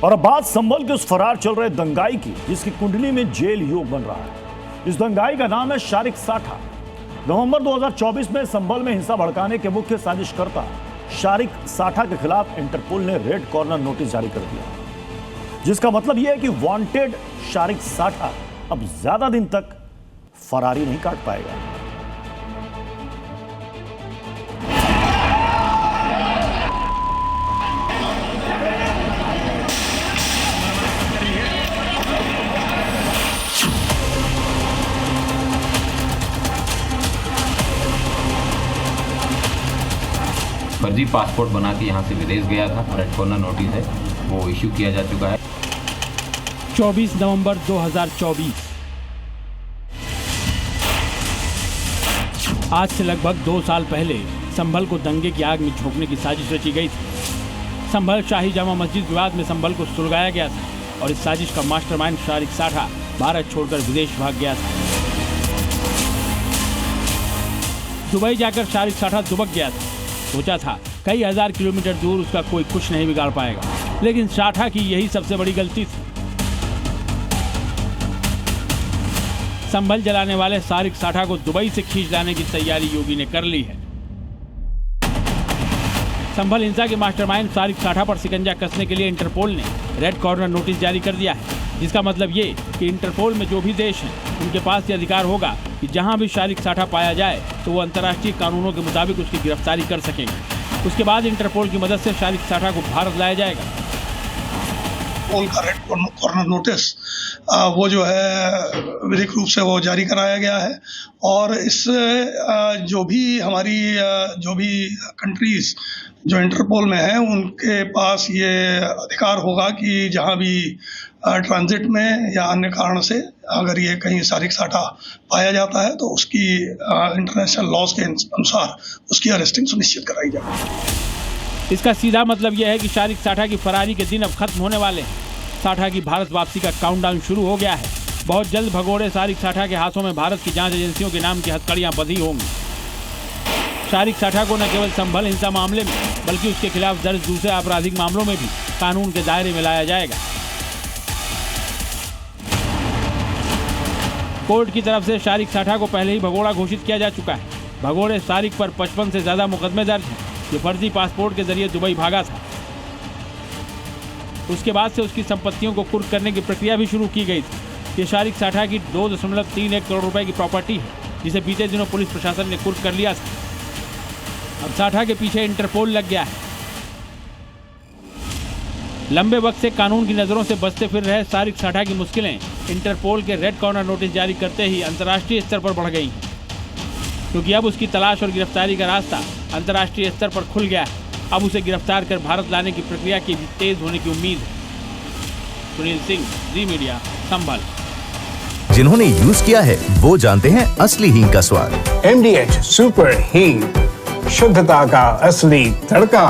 और अब बात संभल के उस फरार चल रहे दंगाई की, जिसकी कुंडली में जेल योग बन रहा है। इस दंगाई का नाम है शारिक साठा। नवंबर 2024 में संभल में हिंसा भड़काने के मुख्य साजिशकर्ता शारिक साठा के खिलाफ इंटरपोल ने रेड कॉर्नर नोटिस जारी कर दिया, जिसका मतलब यह है कि वांटेड शारिक साठा अब ज्यादा दिन तक फरारी नहीं काट पाएगा। फर्जी पासपोर्ट बना के यहाँ से विदेश गया था। रेड कॉर्नर नोटिस है वो इश्यू किया जा चुका है। 24 नवंबर 2024 आज से लगभग 2 साल पहले संभल को दंगे की आग में झोंकने की साजिश रची गई थी। संभल शाही जामा मस्जिद विवाद में संभल को सुलगाया गया था और इस साजिश का मास्टरमाइंड शारिक साठा भारत छोड़कर विदेश भाग गया था। दुबई जाकर शारिक साठा दुबक गया था। सोचा था कई हजार किलोमीटर दूर उसका कोई कुछ नहीं बिगाड़ पाएगा, लेकिन साठा की यही सबसे बड़ी गलती थी। संभल जलाने वाले शारिक साठा को दुबई से खींच लाने की तैयारी योगी ने कर ली है। संभल हिंसा के मास्टरमाइंड शारिक साठा पर शिकंजा कसने के लिए इंटरपोल ने रेड कॉर्नर नोटिस जारी कर दिया है, जिसका मतलब ये कि इंटरपोल में जो भी देश हैं उनके पास ये अधिकार होगा कि जहां भी शारिक साठा पाया जाए तो वो अंतर्राष्ट्रीय कानूनों के मुताबिक उसकी गिरफ्तारी कर सकेंगे। उसके बाद इंटरपोल की मदद से शारिक साठा को भारत लाया जाएगा। इंटरपोल का रेड कॉर्नर नोटिस वो जो है विधिक रूप से वो जारी कराया गया है और इससे जो भी कंट्रीज जो इंटरपोल में है उनके पास ये अधिकार होगा कि जहां भी ट्रांजिट में या अन्य कारण से अगर ये कहीं शारिक साठा पाया जाता है तो उसकी इंटरनेशनल लॉज के अनुसार उसकी अरेस्टिंग सुनिश्चित कराई जाए। इसका सीधा मतलब यह है कि शारिक साठा की फरारी के दिन अब खत्म होने वाले हैं। साठा की भारत वापसी का काउंटडाउन शुरू हो गया है। बहुत जल्द भगोड़े शारिक साठा के हाथों में भारत की जांच एजेंसियों के नाम की हथकड़ियां बंधी होंगी। शारिक साठा को न केवल संभल हिंसा मामले में बल्कि उसके खिलाफ दर्ज दूसरे आपराधिक मामलों में भी कानून के दायरे में लाया जाएगा। कोर्ट की तरफ से शारिक साठा को पहले ही भगोड़ा घोषित किया जा चुका है। भगोड़े शारिक पर 55 से ज्यादा मुकदमे दर्ज हैं। जो फर्जी पासपोर्ट के जरिए दुबई भागा था। उसके बाद से उसकी संपत्तियों को कुर्क करने की प्रक्रिया भी शुरू की गई थी। ये शारिक साठा की 2.31 करोड़ रुपए की प्रॉपर्टी है, जिसे बीते दिनों पुलिस प्रशासन ने कुर्क कर लिया था। अब साठा के पीछे इंटरपोल लग गया है। लंबे वक्त से कानून की नजरों से बचते फिर रहे शारिक साठा की मुश्किलें इंटरपोल के रेड कॉर्नर नोटिस जारी करते ही अंतर्राष्ट्रीय स्तर पर बढ़ गई, क्योंकि अब उसकी तलाश और गिरफ्तारी का रास्ता अंतर्राष्ट्रीय स्तर पर खुल गया है। अब उसे गिरफ्तार कर भारत लाने की प्रक्रिया की भी तेज होने की उम्मीद है। सुनील सिंह, जी मीडिया, संभल। जिन्होंने यूज किया है वो जानते हैं असली हींग का स्वाद। MDH सुपर हींग, शुद्धता का असली तड़का।